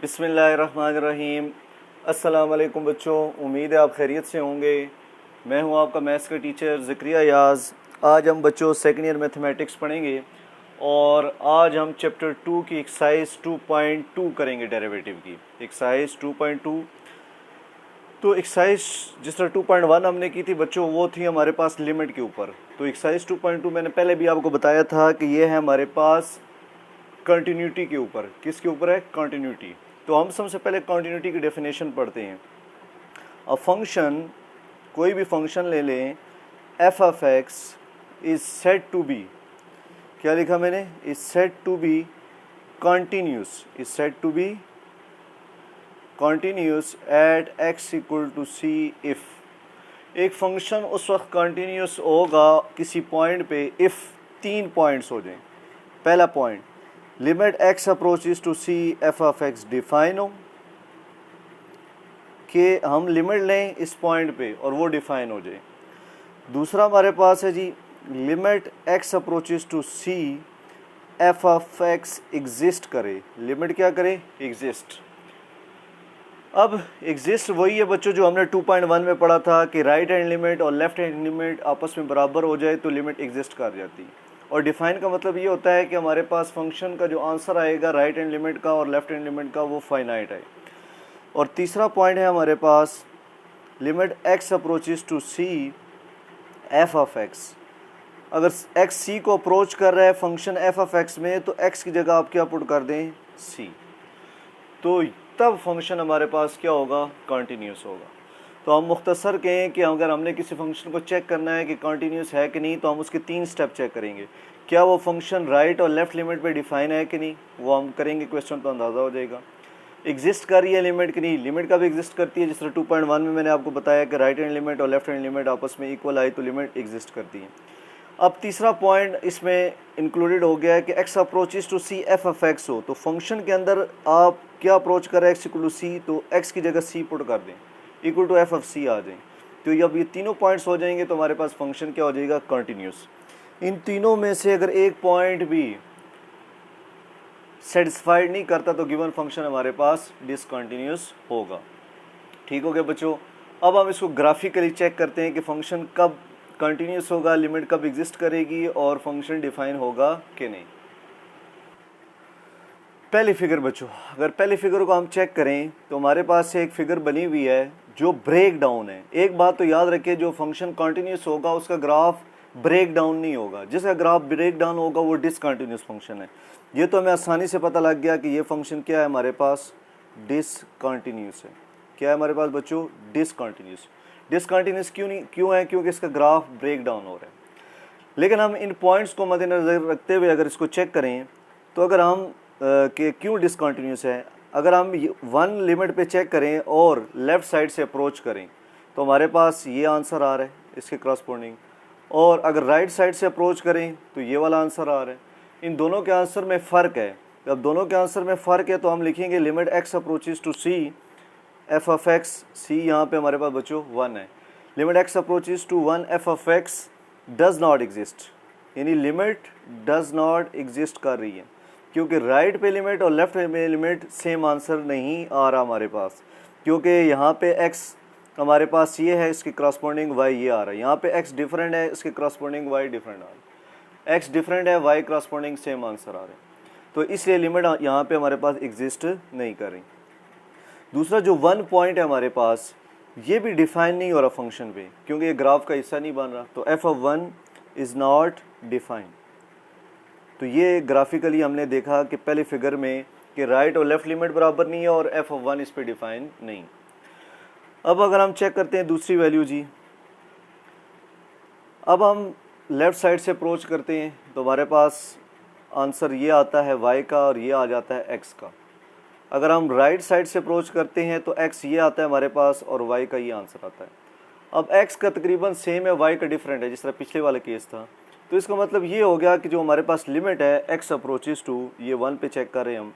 बिस्मिल्लाहिर्रहमानिर्रहीम। अस्सलाम वालेकुम बच्चों, उम्मीद है आप खैरियत से होंगे। मैं हूं आपका मैथ्स का टीचर ज़िक्रिया याज़। आज हम बच्चों सेकेंड ईयर मैथमेटिक्स पढ़ेंगे और आज हम चैप्टर 2 की एक्सरसाइज 2.2 करेंगे, डेरिवेटिव की एक्सरसाइज 2.2। तो एक्सरसाइज जिस तरह 2.1 हमने की थी बच्चों, वो थी हमारे पास लिमिट के ऊपर। तो एक्सरसाइज 2.2 मैंने पहले भी आपको बताया था कि ये है हमारे पास कंटिन्यूटी के ऊपर। किसके ऊपर है? कंटिन्यूटी। तो हम सबसे पहले कंटिन्यूटी की डेफिनेशन पढ़ते हैं। अ फंक्शन, कोई भी फंक्शन ले लें, f of x is said to be, क्या लिखा मैंने? Is said to be continuous, is said to be continuous at x equal to c if. एक फंक्शन उस वक्त कंटिन्यूस होगा किसी पॉइंट पे इफ़ 3 पॉइंट्स हो जाएं। पहला point, limit x approaches to c f of x define हो, कि हम लिमिट लें इस पॉइंट पे और वो डिफाइन हो जाए। दूसरा हमारे पास है जी, limit x approaches to c f of x exist करे। लिमिट क्या करे? एग्जिस्ट। अब एग्जिस्ट वही है बच्चों जो हमने 2.1 में पढ़ा था कि राइट हैंड लिमिट और लेफ्ट हैंड लिमिट आपस में बराबर हो जाए तो लिमिट एग्जिस्ट कर जाती है। और डिफाइन का मतलब ये होता है कि हमारे पास फंक्शन का जो आंसर आएगा राइट हैंड लिमिट का और लेफ्ट हैंड लिमिट का वो फाइनाइट है। और तीसरा पॉइंट है हमारे पास, limit x approaches to c f of x. अगर एक्स सी को अप्रोच कर रहा है फंक्शन एफ ऑफ एक्स में, तो एक्स की जगह आप क्या पुट कर दें? सी। तो तब फंक्शन हमारे पास क्या होगा? कंटिन्यूस होगा। तो हम मुख्तसर कहें कि अगर हमने किसी फंक्शन को चेक करना है कि कंटिन्यूस है कि नहीं, तो हम उसके 3 स्टेप चेक करेंगे। क्या वो फंक्शन राइट और लेफ्ट लिमिट पे डिफाइन है कि नहीं, वो हम करेंगे क्वेश्चन, तो अंदाज़ा हो जाएगा। एग्जिस्ट कर रही है लिमिट कि नहीं, लिमिट का भी एग्जिस्ट करती है। जिस तरह 2.1 में मैंने आपको बताया कि राइट हैंड लिमिट और लेफ्ट हैंड लिमिट आपस में इक्वल आई तो लिमिट एग्जिस्ट करती है। अब तीसरा पॉइंट इसमें इंक्लूडेड हो गया है कि x approaches to c f of x हो, तो फंक्शन के अंदर आप क्या अप्रोच कर रहे हैं? एक्स इक्वल टू सी, तो एक्स की जगह सी पुट कर दें, इक्वल टू एफ ऑफ सी आ जाए। तो जब ये तीनों पॉइंट्स हो जाएंगे तो हमारे पास फंक्शन क्या हो जाएगा? कंटिन्यूस। इन तीनों में से अगर एक पॉइंट भी सेटिस्फाइड नहीं करता तो गिवन फंक्शन हमारे पास डिसकंटिन्यूस होगा। ठीक हो गया बच्चों। अब हम इसको ग्राफिकली चेक करते हैं कि फंक्शन कब कंटिन्यूस होगा, लिमिट कब एग्जिस्ट करेगी और फंक्शन डिफाइन होगा कि नहीं। पहली फिगर बच्चों, अगर पहली फिगर को हम चेक करें तो हमारे पास एक फिगर बनी हुई है जो ब्रेक डाउन है। एक बात तो याद रखिए, जो फंक्शन कंटिन्यूस होगा उसका ग्राफ ब्रेक डाउन नहीं होगा। जिसका ग्राफ ब्रेक डाउन होगा वो डिसकंटिन्यूस फंक्शन है। ये तो हमें आसानी से पता लग गया कि ये फंक्शन क्या है हमारे पास? डिसकंटिन्यूस है। क्या है हमारे पास बच्चों? डिसकंटिन्यूस। डिसकंटिन्यूस क्यों है? क्योंकि इसका ग्राफ ब्रेक डाउन हो रहा है। लेकिन हम इन पॉइंट्स को मद्देनज़र रखते हुए अगर इसको चेक करें तो अगर हम कि क्यों डिसकंटिन्यूस है, अगर हम 1 लिमिट पे चेक करें और लेफ़्ट साइड से अप्रोच करें तो हमारे पास ये आंसर आ रहा है इसके क्रॉसपोंडिंग, और अगर राइट साइड से अप्रोच करें तो ये वाला आंसर आ रहा है। इन दोनों के आंसर में फ़र्क है। जब दोनों के आंसर में फ़र्क है तो हम लिखेंगे limit x approaches to c f of x. C यहाँ पे हमारे पास बच्चों 1 है। Limit x approaches to 1 f of x does not exist, यानी लिमिट डज़ नॉट एग्जिस्ट कर रही है, क्योंकि राइट पे लिमिट और लेफ्ट पे लिमिट सेम आंसर नहीं आ रहा हमारे पास। क्योंकि यहाँ पे x हमारे पास ये है, इसके क्रॉसपोंडिंग y ये आ रहा है। यहाँ पे x डिफरेंट है, इसके क्रॉसपोंडिंग y डिफरेंट आ रहा है। x डिफरेंट है, y क्रॉसपोंडिंग सेम आंसर आ रहा है। तो इसलिए लिमिट यहाँ पे हमारे पास एग्जिस्ट नहीं कर रही। दूसरा जो 1 पॉइंट है हमारे पास, ये भी डिफाइन नहीं हो रहा फंक्शन पे, क्योंकि ये ग्राफ का हिस्सा नहीं बन रहा। तो f of 1 is not defined. तो ये ग्राफिकली हमने देखा कि पहले फिगर में कि राइट और लेफ्ट लिमिट बराबर नहीं है और f ऑफ 1 इस पे डिफाइन नहीं। अब अगर हम चेक करते हैं दूसरी वैल्यू जी, अब हम लेफ़्ट साइड से अप्रोच करते हैं तो हमारे पास आंसर ये आता है y का और ये आ जाता है x का। अगर हम राइट साइड से अप्रोच करते हैं तो x ये आता है हमारे पास और y का ये आंसर आता है। अब x का तकरीबन सेम है, y का डिफरेंट है, जिस तरह पिछले वाला केस था। तो इसका मतलब ये हो गया कि जो हमारे पास लिमिट है x अप्रोचेस टू, ये 1 पे चेक कर रहे हैं हम,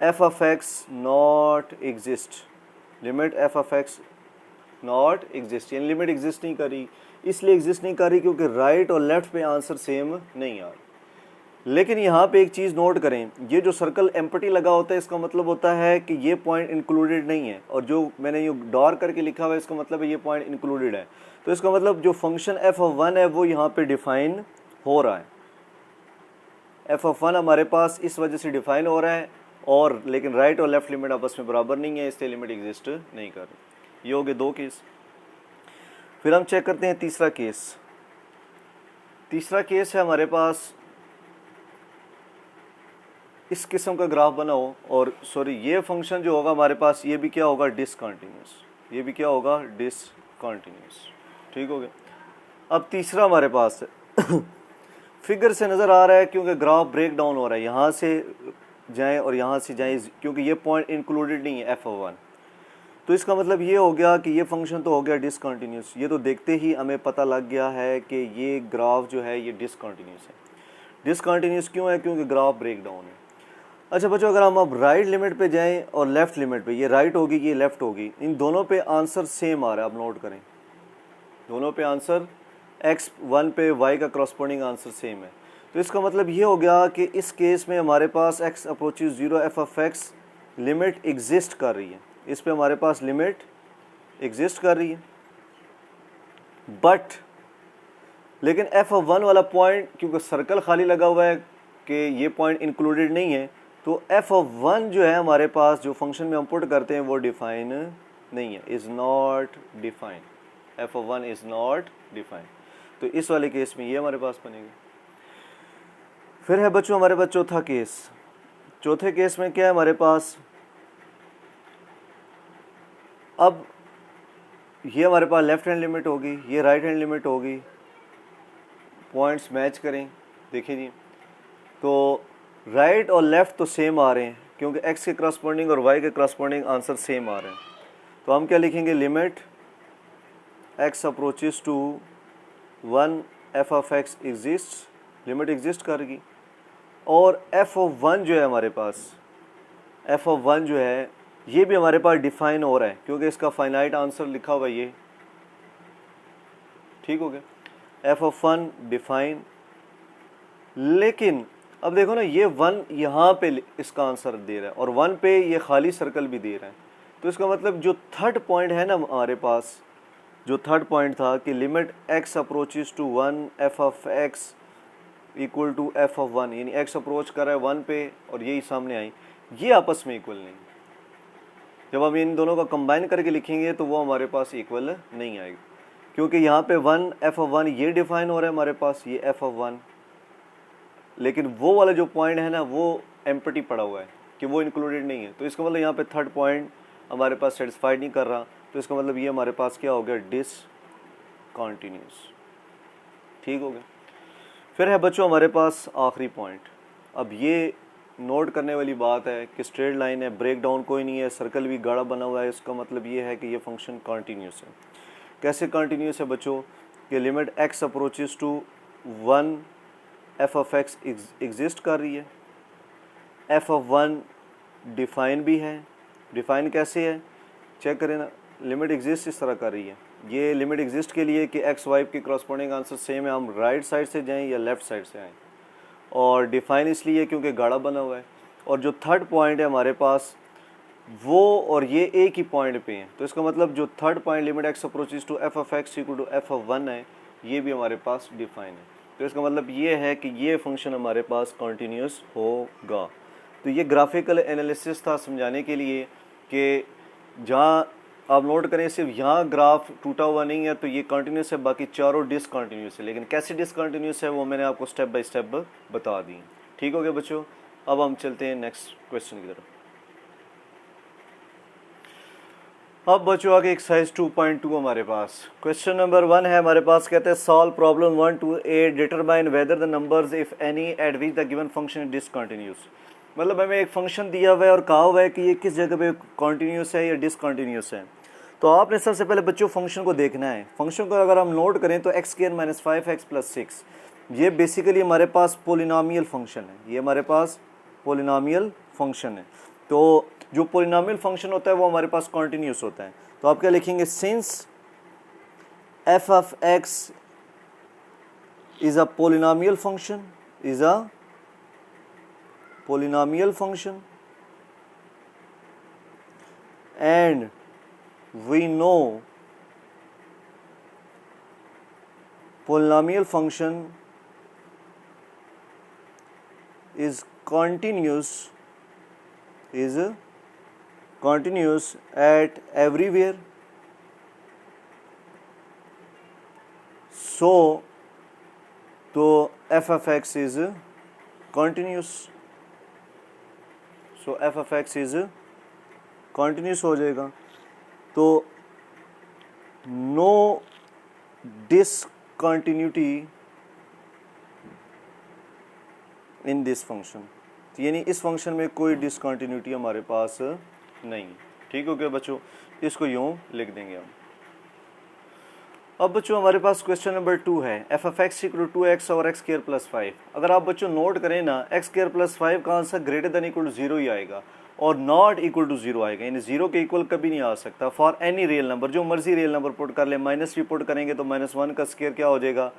f of x not exist. Limit f of x not exist, यानी लिमिट एग्जिस्ट नहीं करी। इसलिए एग्जिस्ट नहीं करी क्योंकि राइट और लेफ्ट पे आंसर सेम नहीं आ रहा। लेकिन यहाँ पे एक चीज़ नोट करें, ये जो सर्कल एम्प्टी लगा होता है इसका मतलब होता है कि ये पॉइंट इंक्लूडेड नहीं है, और जो मैंने ये डॉर करके लिखा हुआ है इसका मतलब है ये पॉइंट इंक्लूडेड है। तो इसका मतलब जो फंक्शन f(1) है वो यहाँ पे डिफाइन हो रहा है। f(1) हमारे पास इस वजह से डिफाइन हो रहा है, और लेकिन राइट और लेफ्ट लिमिट आपस में बराबर नहीं है, इसलिए लिमिट एग्जिस्ट नहीं कर रही। ये हो गए 2 केस। फिर हम चेक करते हैं तीसरा केस। तीसरा केस है हमारे पास इस किस्म का ग्राफ बनाओ, और सॉरी ये फंक्शन जो होगा हमारे पास ये भी क्या होगा, डिसकंटिन्यूस। ये भी क्या होगा, डिसकंटिन्यूस। ठीक हो गया। अब तीसरा हमारे पास है फिगर से नज़र आ रहा है क्योंकि ग्राफ ब्रेक डाउन हो रहा है, यहाँ से जाएं और यहाँ से जाएं, क्योंकि ये पॉइंट इंक्लूडेड नहीं है f(1). तो इसका मतलब ये हो गया कि ये फंक्शन तो हो गया डिसकंटिन्यूस। ये तो देखते ही हमें पता लग गया है कि ये ग्राफ जो है ये डिसकंटिन्यूस है। डिसकंटिन्यूस क्यों है, क्योंकि ग्राफ ब्रेक डाउन है। अच्छा बच्चों, अगर हम अब राइट लिमिट पे जाएं और लेफ़्ट लिमिट पे, ये राइट होगी ये लेफ़्ट होगी, इन दोनों पे आंसर सेम आ रहा है। आप नोट करें, दोनों पे आंसर x1 पे y का करस्पॉन्डिंग आंसर सेम है। तो इसका मतलब ये हो गया कि इस केस में हमारे पास x approaches 0 f(x) limit exist कर रही है। इस पे हमारे पास लिमिट एग्जिस्ट कर रही है, बट लेकिन f(1) वाला पॉइंट, क्योंकि सर्कल खाली लगा हुआ है कि ये पॉइंट इंक्लूडेड नहीं है, तो f(1) जो है हमारे पास जो फंक्शन में हम पुट करते हैं वो डिफाइन नहीं है, is not define. f(1) is not define. तो इस वाले केस में ये हमारे पास बनेगा। फिर है बच्चों हमारे पास चौथा केस। चौथे केस में क्या है हमारे पास, अब ये हमारे पास लेफ्ट हैंड लिमिट होगी, ये राइट हैंड लिमिट होगी, पॉइंट्स मैच करें। देखिए जी, तो राइट और लेफ़्ट तो सेम आ रहे हैं क्योंकि x के करस्पॉन्डिंग और y के करस्पॉन्डिंग आंसर सेम आ रहे हैं। तो हम क्या लिखेंगे, limit x approaches to 1 f(x) exist, limit exist करेगी। और f(1) जो है हमारे पास, f(1) जो है ये भी हमारे पास डिफाइन हो रहा है क्योंकि इसका फाइनाइट आंसर लिखा हुआ है ये। ठीक हो गया, f(1) डिफाइन। लेकिन अब देखो ना, ये 1 यहाँ पे इसका आंसर दे रहा है और 1 पे ये खाली सर्कल भी दे रहा है। तो इसका मतलब जो थर्ड पॉइंट है ना हमारे पास, जो थर्ड पॉइंट था कि limit x approaches to 1 f(x) equal to f(1), यानी x अप्रोच कर रहा है 1 पे और यही सामने आई, ये आपस में इक्वल नहीं। जब हम इन दोनों का कंबाइन करके लिखेंगे तो वो हमारे पास इक्वल नहीं आएगा, क्योंकि यहाँ पे 1 f(1) ये डिफाइन हो रहा है हमारे पास, ये f(1), लेकिन वो वाला जो पॉइंट है ना वो एम्प्टी पड़ा हुआ है कि वो इंक्लूडेड नहीं है। तो इसका मतलब यहाँ पे थर्ड पॉइंट हमारे पास सेटिस्फाइड नहीं कर रहा। तो इसका मतलब ये हमारे पास क्या हो गया, डिसकंटिन्यूस। ठीक हो गया। फिर है बच्चों हमारे पास आखिरी पॉइंट। अब ये नोट करने वाली बात है कि स्ट्रेट लाइन है, ब्रेक डाउन कोई नहीं है, सर्कल भी गाढ़ा बना हुआ है, इसका मतलब ये है कि ये फंक्शन कॉन्टीन्यूस है। कैसे कॉन्टीन्यूस है बच्चों, कि limit x approaches to 1 f(x) exist कर रही है, f(1) डिफाइन भी है। डिफाइन कैसे है, चेक करें ना, लिमिट एग्जिस्ट इस तरह कर रही है। ये लिमिट एग्जिस्ट के लिए कि x y के करस्पॉन्डिंग आंसर सेम है, हम राइट साइड से जाएं या लेफ़्ट साइड से आएँ, और डिफाइन इसलिए क्योंकि गाढ़ा बना हुआ है। और जो थर्ड पॉइंट है हमारे पास वो और ये एक ही पॉइंट पे हैं। तो इसका मतलब जो third point limit x approaches to f(x) equal to f(1) है, ये भी हमारे पास डिफाइन है। तो इसका मतलब ये है कि ये फंक्शन हमारे पास कॉन्टीन्यूस होगा। तो ये ग्राफिकल एनालिसिस था समझाने के लिए कि जहाँ आप नोट करें सिर्फ यहाँ ग्राफ टूटा हुआ नहीं है तो ये कॉन्टीन्यूस है, बाकी चारों डिसकॉन्टीन्यूस है। लेकिन कैसे डिसकॉन्टीन्यूस है वो मैंने आपको स्टेप बाय स्टेप बता दी। ठीक हो गया बच्चों, अब हम चलते हैं नेक्स्ट क्वेश्चन की तरफ। अब बच्चों आगे एक्सरसाइज 2.2 हमारे पास क्वेश्चन नंबर 1 है हमारे पास, कहते हैं solve problem 1 to 8, determine whether the numbers if any at which the given function is discontinuous. मतलब हमें एक फंक्शन दिया हुआ है और कहा हुआ है कि ये किस जगह पे कॉन्टीन्यूस है या डिसकंटिन्यूस है। तो आपने सबसे पहले बच्चों फंक्शन को देखना है। फंक्शन को अगर हम नोट करें तो x² - 5x + 6, ये बेसिकली हमारे पास पोलिनोमियल फंक्शन है। ये हमारे पास पोलिनोमियल फंक्शन है। तो जो पोलिनोमियल फंक्शन होता है वो हमारे पास कॉन्टीन्यूस होता है। तो आप क्या लिखेंगे, since f(x) is a polynomial function, is a polynomial function, and we know polynomial function is continuous at everywhere. So f of x is continuous. So f of x is continuous हो जाएगा. तो no discontinuity in this function. तो यानी इस function में कोई discontinuity हमारे पास नहीं. ठीक हो गया बच्चों, इसको यूँ लिख देंगे हम. अब बच्चों हमारे पास क्वेश्चन नंबर 2 है, f of x equal to 2x और एक्स स्क्वायर प्लस 5. अगर आप बच्चों नोट करें ना, एक्स स्क्वायर प्लस 5 का answer greater than equal to 0 ही आएगा और नॉट इक्वल टू 0 आएगा, यानी 0 के इक्वल कभी नहीं आ सकता. फॉर एनी रियल नंबर, जो मर्जी रियल नंबर पुट कर ले, माइनस भी पुट करेंगे तो -1 का स्क्वायर क्या हो जाएगा,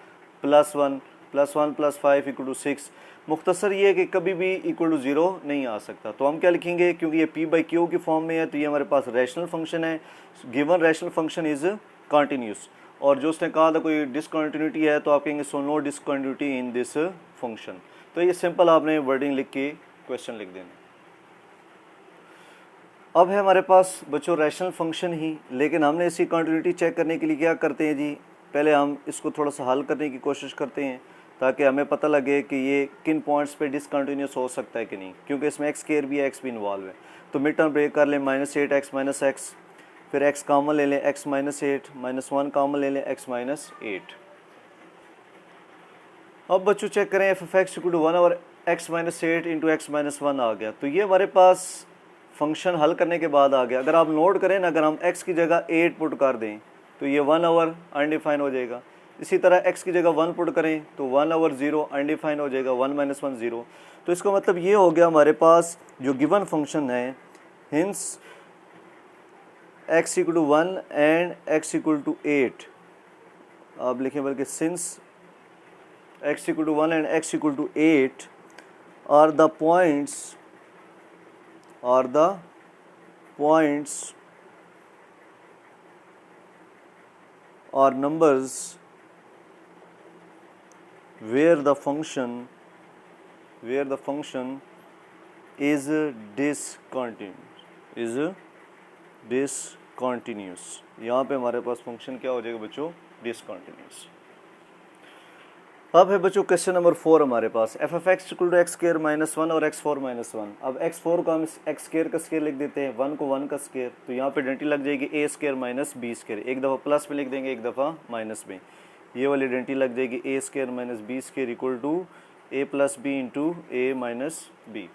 +1 +1 + 5 इक्वल टू 6. मुख्तसर ये है कि कभी भी इक्वल टू 0 नहीं आ सकता. तो हम क्या लिखेंगे, क्योंकि ये p/q की फॉर्म में है तो ये हमारे पास रैशनल फंक्शन है. Given rational function is continuous. और जो उसने कहा था कोई डिसकंटिन्यूटी है तो आप कहेंगे so no discontinuity in this function. तो ये सिंपल आपने वर्डिंग लिख के क्वेश्चन लिख देना. अब है हमारे पास बच्चों रैशनल फंक्शन ही, लेकिन हमने इसकी कंटिन्यूटी चेक करने के लिए क्या करते हैं जी, पहले हम इसको थोड़ा सा हल करने की कोशिश करते हैं ताकि हमें पता लगे कि ये किन पॉइंट्स पे डिसकंटिन्यूस हो सकता है कि नहीं, क्योंकि इसमें एक्स स्क्वायर भी है, एक्स भी इन्वॉल्व है. तो मिड टर्म ब्रेक कर लें, -8x - x, फिर x कॉमन ले लें, x - 8, -1 कॉमन ले लें, x - 8. अब बच्चों चेक करें, f of x equal to 1 और x - 8 इंटू x - 1 आ गया. तो ये हमारे पास फंक्शन हल करने के बाद आ गया. अगर आप नोट करें ना, अगर हम x की जगह 8 पुट कर दें तो ये 1 ओवर अनडिफाइन हो जाएगा. इसी तरह x की जगह 1 पुट करें तो 1 ओवर 0 अनडिफाइन हो जाएगा, 1 - 1 0. तो इसका मतलब ये हो गया हमारे पास जो गिवन फंक्शन है, hence x equal to 1 and x equal to 8, आप लिखें बल्कि since x equal to 1 and x equal to 8 are the points or numbers where the function is discontinuous. यहाँ पे हमारे पास फंक्शन क्या हो जाएगा बच्चों, डिसकंटिन्यूस. अब है बच्चों क्वेश्चन नंबर 4 हमारे पास, f of x equal to x square -1 और x4 -1. अब x4 को हम एक्स स्क्वायर का स्क्वायर लिख देते हैं, 1 को 1 का स्क्वायर. तो यहाँ पे आइडेंटिटी लग जाएगी a square minus b square. एक दफ़ा प्लस में लिख देंगे, एक दफ़ा माइनस में. ये वाली आइडेंटिटी लग जाएगी a square minus b square equal to a plus b into a minus b.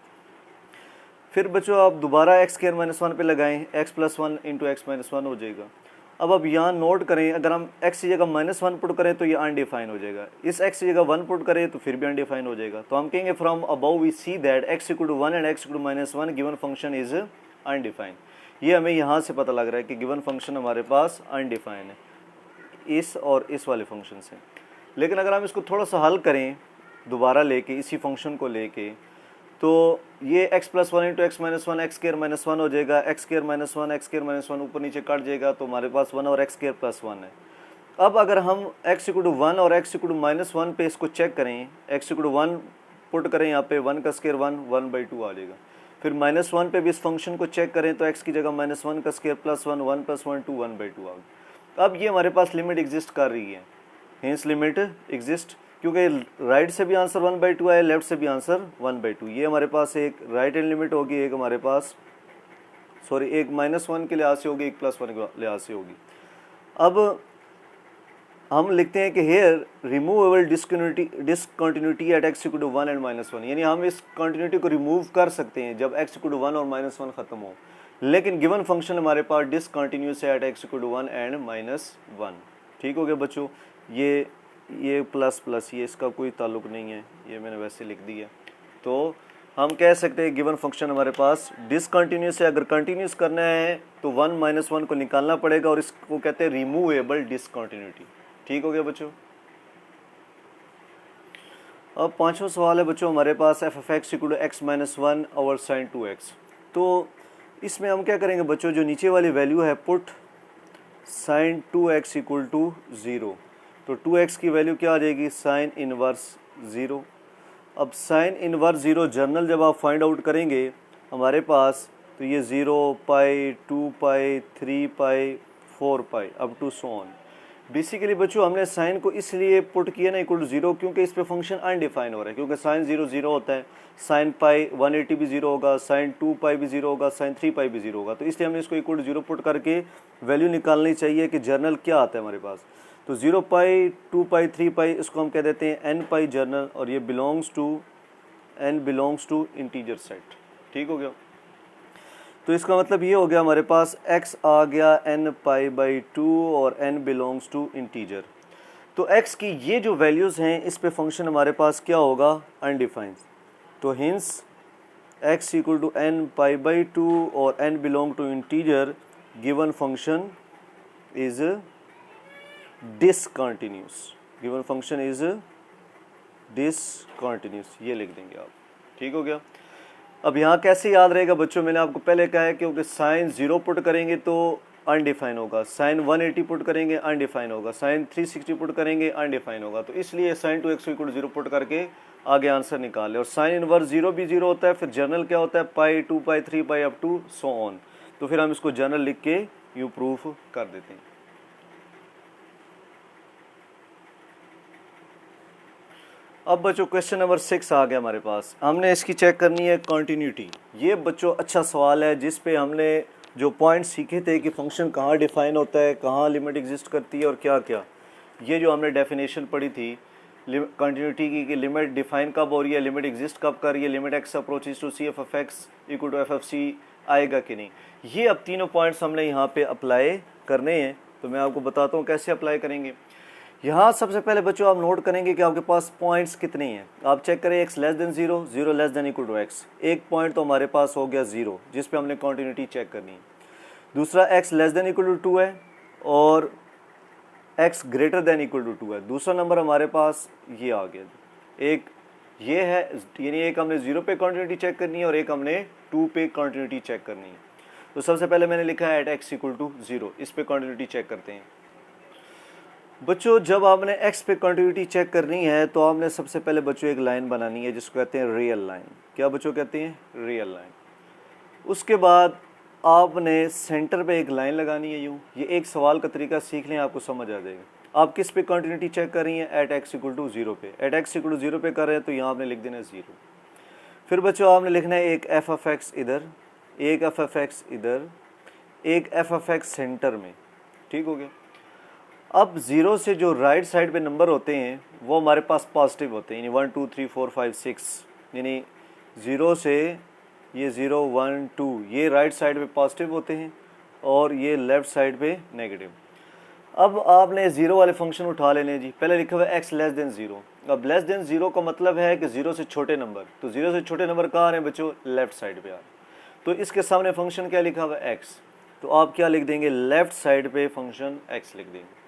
फिर बच्चों आप दोबारा x स्क्वायर -1 पे लगाएं, x plus 1 into x minus 1 हो जाएगा. अब यहाँ नोट करें, अगर हम x की जगह -1 पुट करें तो ये अनडिफाइन हो जाएगा. इस x की जगह 1 पुट करें तो फिर भी अनडिफाइन हो जाएगा. तो हम कहेंगे from above we see that x equal to 1 and x equal to -1 given function is undefined. ये हमें यहाँ से पता लग रहा है कि गिवन फंक्शन हमारे पास अनडिफाइन है, इस और इस वाले फंक्शन से. लेकिन अगर हम इसको थोड़ा सा हल करें दोबारा लेके, इसी फंक्शन को लेके, तो ये x plus 1 into x minus 1 x square minus 1 हो जाएगा. X square minus 1 x square minus 1 ऊपर नीचे कट जाएगा तो हमारे पास 1 और एक्स स्क्वायर प्लस 1 है. अब अगर हम x इक्वल टू 1 और x इक्वल टू -1 पे इसको चेक करें, x इक्वल टू 1 पुट करें, यहाँ पे 1 का स्क्वायर 1/2 आ जाएगा. फिर -1 पे भी इस फंक्शन को चेक करें तो x की जगह -1 का स्क्वायर प्लस 1 1 + 1 2 1/2 आ गया. अब ये हमारे पास लिमिट एग्जिस्ट कर रही है, हिंस लिमिट एग्जिस्ट, क्योंकि राइट से भी आंसर 1/2 आया, लेफ्ट से भी आंसर 1/2. ये हमारे पास एक राइट हैंड लिमिट होगी, एक हमारे पास एक -1 के लिहाज से होगी, एक +1 के लिहाज से होगी. अब हम लिखते हैं कि here removable discontinuity at x equal to 1 and -1, यानी हम इस कंटिन्यूटी को रिमूव कर सकते हैं जब x इक्वल टू 1 और -1 ख़त्म हो. लेकिन गिवन फंक्शन हमारे पास डिसकंटिन्यूस है at x equal to 1 and -1. ठीक हो गया बच्चों. ये प्लस प्लस ये इसका कोई ताल्लुक नहीं है, ये मैंने वैसे लिख दिया. तो हम कह सकते हैं गिवन फंक्शन हमारे पास डिसकंटिन्यूस है. अगर कंटिन्यूस करना है तो 1 - 1 को निकालना पड़ेगा और इसको कहते हैं रिमूवेबल डिसकंटिन्यूटी. ठीक हो गया बच्चों. अब पांचवा सवाल है बच्चों हमारे पास f f x equal to x minus one over sine two x. तो इसमें हम क्या करेंगे बच्चों, जो नीचे वाली वैल्यू है put sine two x equal to zero, तो टू एक्स की वैल्यू क्या आ जाएगी, साइन इनवर्स ज़ीरो। अब साइन इनवर्स ज़ीरो जर्नल जब आप फाइंड आउट करेंगे हमारे पास, तो ये 0 pi 2 pi 3 pi 4 pi up to so on. Basically बच्चों हमने साइन को इसलिए पुट किया ना इक्वल टू जीरो, क्योंकि इस पे फंक्शन अनडिफाइन हो रहा है, क्योंकि साइन जीरो जीरो होता है, साइन पाई 180 भी जीरो होगा, साइन 2 पाई भी जीरो होगा, साइन 3 पाई भी जीरो होगा। तो इसलिए हमने इसको इक्वल टू जीरो पुट करके वैल्यू निकालनी चाहिए कि जर्नल क्या आता है हमारे पास। तो 0 पाई 2 पाई 3 पाई इसको हम कह देते हैं एन पाई जर्नल, और ये बिलोंग्स टू इंटीजर सेट। ठीक हो गया। तो इसका मतलब ये हो गया हमारे पास x आ गया n पाई बाई 2 और n बिलोंग्स टू इंटीजर। तो x की ये जो वैल्यूज़ हैं इस पे फंक्शन हमारे पास क्या होगा, अनडिफाइंड। तो hence x equal to n pi by 2 और n belong to integer, given function is discontinuous, given function is discontinuous, ये लिख देंगे आप। ठीक हो गया। अब यहाँ कैसे याद रहेगा बच्चों, मैंने आपको पहले कहा है क्योंकि साइन 0 पुट करेंगे तो अनडिफाइन होगा, साइन 180 पुट करेंगे अनडिफाइन होगा, साइन 360 पुट करेंगे अनडिफाइन होगा। तो इसलिए साइन 2x इक्वल 0 पुट करके आगे आंसर निकाल ले। और साइन इनवर्स 0 भी 0 होता है, फिर जर्नल क्या होता है, पाई 2 pi 3 pi up to so on. तो फिर हम इसको जर्नल लिख के यूँ प्रूफ कर देते हैं। अब बच्चों क्वेश्चन नंबर 6 आ गया हमारे पास, हमने इसकी चेक करनी है कंटिन्यूटी। ये बच्चों अच्छा सवाल है जिस पे हमने जो पॉइंट सीखे थे कि फंक्शन कहाँ डिफाइन होता है, कहाँ लिमिट एग्जिस्ट करती है और क्या क्या। ये जो हमने डेफिनेशन पढ़ी थी कंटिन्यूटी की कि लिमिट डिफाइन कब हो रही है, लिमिट एग्जिस्ट कब कर रही है, limit x approaches to c f f x equal to f f c आएगा कि नहीं। ये अब तीनों पॉइंट्स हमने यहाँ पे अप्लाई करने हैं। तो मैं आपको बताता हूँ कैसे अप्लाई करेंगे। यहाँ सबसे पहले बच्चों आप नोट करेंगे कि आपके पास पॉइंट्स कितने हैं। आप चेक करें x less than 0, 0 less than equal to x. एक पॉइंट तो हमारे पास हो गया 0 जिस पे हमने कंटिन्यूटी चेक करनी है। दूसरा x less than equal to 2 है और x greater than equal to 2 है। दूसरा नंबर हमारे पास ये आ गया, एक ये है, यानी एक हमने 0 पे कंटिन्यूटी चेक करनी है और एक हमने 2 पे कंटिन्यूटी चेक करनी है। तो सबसे पहले मैंने लिखा है एट x इक्वल टू 0, इस पे कंटिन्यूटी चेक करते हैं। बच्चों जब आपने x पे कंटिन्यूटी चेक करनी है तो आपने सबसे पहले बच्चों एक लाइन बनानी है जिसको कहते हैं रियल लाइन। क्या बच्चों कहते हैं, रियल लाइन। उसके बाद आपने सेंटर पे एक लाइन लगानी है यूँ। ये एक सवाल का तरीका सीख लें, आपको समझ आ जाएगा। आप किस पे कंटिन्यूटी चेक कर रही हैं, एट x इक्वल टू 0 पे। एट x इक्वल टू 0 पे कर रहे हैं तो यहाँ आपने लिख देना है 0। फिर बच्चों आपने लिखना है एक एफ एफ एक्स इधर, एक एफ एफ एक्स इधर, एक एफ एफ एक्स सेंटर में। ठीक हो गया। अब 0 से जो राइट साइड पे नंबर होते हैं वो हमारे पास पॉजिटिव होते हैं, यानी 1 2 3 4 5 6, यानी 0 से ये 0 1 2 ये राइट साइड पे पॉजिटिव होते हैं और ये लेफ़्ट साइड पे नेगेटिव। अब आपने 0 वाले फंक्शन उठा लेने जी। पहले लिखा हुआ है x लेस देन 0। अब लेस देन 0 का मतलब है कि 0 से छोटे नंबर, तो 0 से छोटे नंबर कहाँ आ रहे हैं बच्चों, लेफ़्ट साइड पे आ रहे हैं। तो इसके सामने फंक्शन क्या लिखा हुआ है, x, तो आप क्या लिख देंगे, लेफ़्ट साइड पे फंक्शन x लिख देंगे।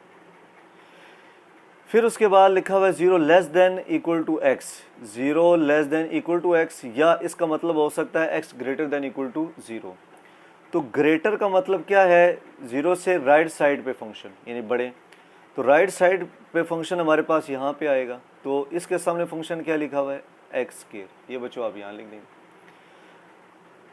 फिर उसके बाद लिखा हुआ है 0 less than equal to x, 0 less than equal to x, या इसका मतलब हो सकता है x greater than equal to 0। तो ग्रेटर का मतलब क्या है, 0 से राइट साइड पे फंक्शन यानी बड़े। तो राइट साइड पे फंक्शन हमारे पास यहाँ पे आएगा, तो इसके सामने फंक्शन क्या लिखा हुआ है, एक्स स्क्वायर। ये बच्चों आप यहाँ लिख देंगे।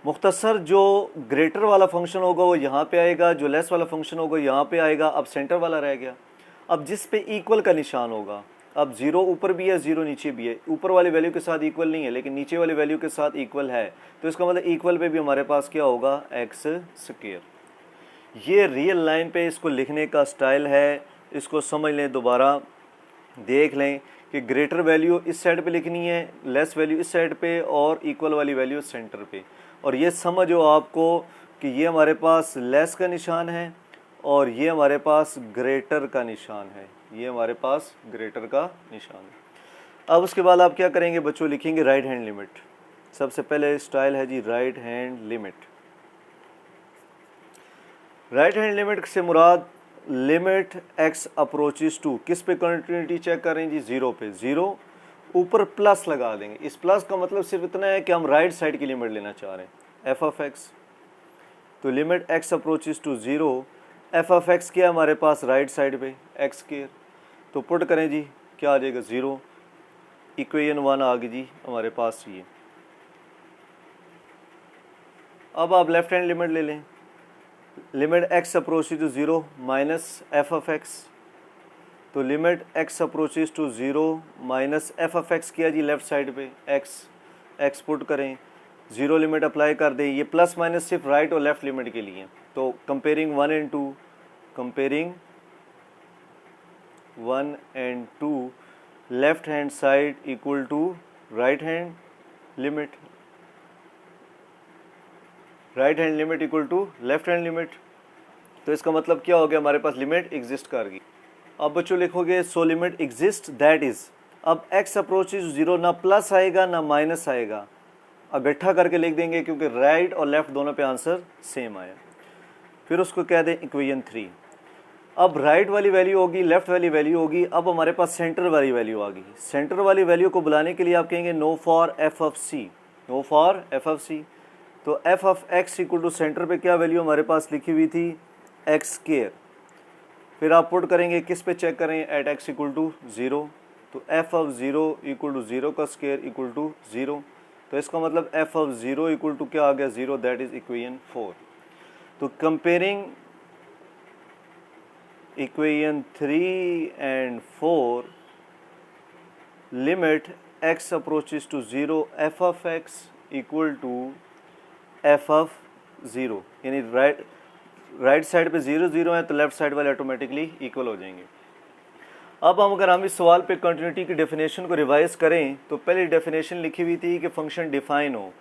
मुख्तसर जो ग्रेटर वाला फंक्शन होगा वो यहाँ पे आएगा, जो लेस वाला फंक्शन होगा यहाँ पे आएगा। अब सेंटर वाला रह गया। अब जिस पे इक्वल का निशान होगा, अब 0 ऊपर भी है 0 नीचे भी है, ऊपर वाली वैल्यू के साथ इक्वल नहीं है लेकिन नीचे वाली वैल्यू के साथ इक्वल है, तो इसका मतलब इक्वल पे भी हमारे पास क्या होगा, एक्स स्क्वायर। ये रियल लाइन पे इसको लिखने का स्टाइल है, इसको समझ लें, दोबारा देख लें कि ग्रेटर वैल्यू इस साइड पे लिखनी है, लेस वैल्यू इस साइड पे और इक्वल वाली वैल्यू सेंटर पे। और ये समझो आपको कि ये हमारे पास लेस का निशान है और ये हमारे पास ग्रेटर का निशान है, ये हमारे पास ग्रेटर का निशान है। अब उसके बाद आप क्या करेंगे बच्चों, लिखेंगे राइट हैंड लिमिट। सबसे पहले स्टाइल है जी right hand limit. Right hand limit से मुराद लिमिट x अप्रोचेस टू, किस पे कंटिन्यूटी चेक कर रहे हैं जी, 0 पे। 0 ऊपर प्लस लगा देंगे। इस प्लस का मतलब सिर्फ इतना है कि हम राइट साइड की लिमिट लेना चाह रहे हैं, एफ ऑफ एक्स। तो limit x approaches to zero, f of x क्या है हमारे पास राइट साइड पे, एक्स स्क्वायर। तो पुट करें जी, क्या आ जाएगा, ज़ीरो। इक्वेशन 1 आ गई जी हमारे पास ये। अब आप लेफ्ट हैंड लिमिट ले लें, limit x approaches to zero minus f of x. तो limit x approaches to zero minus f of x किया जी लेफ्ट साइड पे, एक्स पुट करें, ज़ीरो लिमिट अप्लाई कर दें। ये प्लस माइनस सिर्फ राइट और लेफ्ट लिमिट के लिए। तो comparing 1 and 2, comparing 1 and 2, left hand side equal to right hand limit, right hand limit equal to left hand limit. तो इसका मतलब क्या हो गया, हमारे पास लिमिट एग्जिस्ट कर गई। अब बच्चों लिखोगे सो लिमिट एग्जिस्ट दैट इज, अब एक्स अप्रोचेस ज़ीरो, ना प्लस आएगा ना माइनस आएगा, इकट्ठा करके लिख देंगे क्योंकि राइट और लेफ्ट दोनों पे आंसर सेम आया। फिर उसको कह दें इक्वेशन 3। अब राइट वाली वैल्यू होगी, लेफ्ट वाली वैल्यू होगी, अब हमारे पास सेंटर वाली वैल्यू आ गई। सेंटर वाली वैल्यू को बुलाने के लिए आप कहेंगे no for f of c, no for f of c. तो f of x equal to center पे क्या वैल्यू हमारे पास लिखी हुई थी, एक्स स्क्वायर। फिर आप पुट करेंगे, किस पे चेक करें, at x equal to zero. तो f of zero equal to zero का स्क्वायर इक्वल टू ज़ीरो। तो इसका मतलब f of zero equal to क्या आ गया, ज़ीरो, दैट इज इक्वेशन 4। तो comparing equation 3 and 4, limit x approaches to zero f of x equal to f of zero, यानी right side पे zero zero है तो लेफ्ट साइड वाले automatically equal हो जाएंगे। अब अगर हम इस सवाल पे कंटिन्यूटी की डेफिनेशन को रिवाइज करें तो पहले डेफिनेशन लिखी हुई थी कि फंक्शन डिफाइन हो।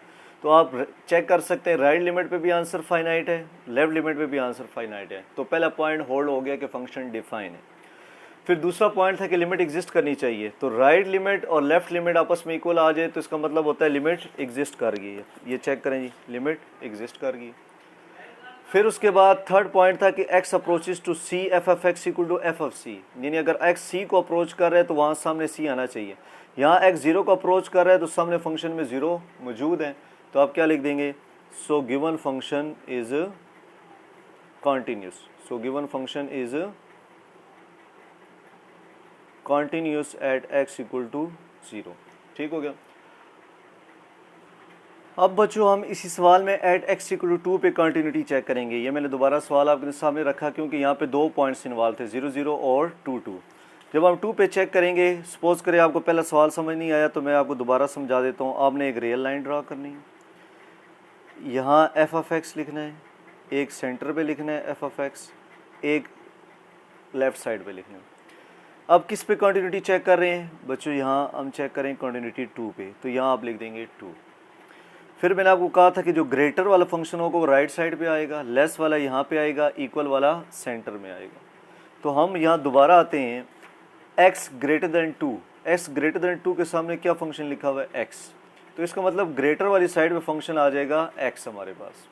तो आप चेक कर सकते हैं राइट लिमिट पे भी आंसर फाइनाइट है, लेफ्ट लिमिट पे भी आंसर फाइनाइट है। तो पहला पॉइंट होल्ड हो गया कि फंक्शन डिफाइन है। फिर दूसरा पॉइंट था कि लिमिट एग्जिस्ट करनी चाहिए। तो राइट लिमिट और लेफ्ट लिमिट आपस में इक्वल आ जाए तो इसका मतलब होता है लिमिट एग्जिस्ट कर गई है। ये चेक करें जी, लिमिट एग्जिस्ट कर गई। फिर उसके बाद थर्ड पॉइंट था कि x approaches to c f of x equal to f of c, यानी अगर x सी को अप्रोच कर रहा है तो वहाँ सामने c आना चाहिए। यहाँ x जीरो को अप्रोच कर रहा है तो सामने फंक्शन में ज़ीरो मौजूद है। तो आप क्या लिख देंगे, so given function is continuous, so given function is continuous at x equal to zero. ठीक हो गया। अब बच्चों हम इसी सवाल में एट एक्स इक्वल टू 2 पे कंटिन्यूटी चेक करेंगे। ये मैंने दोबारा सवाल आपके सामने रखा क्योंकि यहाँ पे दो पॉइंट्स इन्वॉल्व थे, 0 0 और 2 2। जब हम 2 पे चेक करेंगे, सपोज करें आपको पहला सवाल समझ नहीं आया तो मैं आपको दोबारा समझा देता हूँ। आपने एक रियल लाइन ड्रा करनी है, यहाँ एफ ऑफ एक्स लिखना है, एक सेंटर पे लिखना है एफ ऑफ एक्स, एक लेफ्ट साइड पे लिखना है। अब किस पे कंटिन्यूटी चेक कर रहे हैं बच्चों, यहाँ हम चेक करें कंटिन्यूटी 2 पे। तो यहाँ आप लिख देंगे 2। फिर मैंने आपको कहा था कि जो ग्रेटर वाला फंक्शन होगा वो राइट साइड पे आएगा, लेस वाला यहाँ पे आएगा, इक्वल वाला सेंटर में आएगा। तो हम यहाँ दोबारा आते हैं, x greater than 2, x greater than 2 के सामने क्या फंक्शन लिखा हुआ है, x। तो इसका मतलब ग्रेटर वाली साइड पे फंक्शन आ जाएगा x हमारे पास।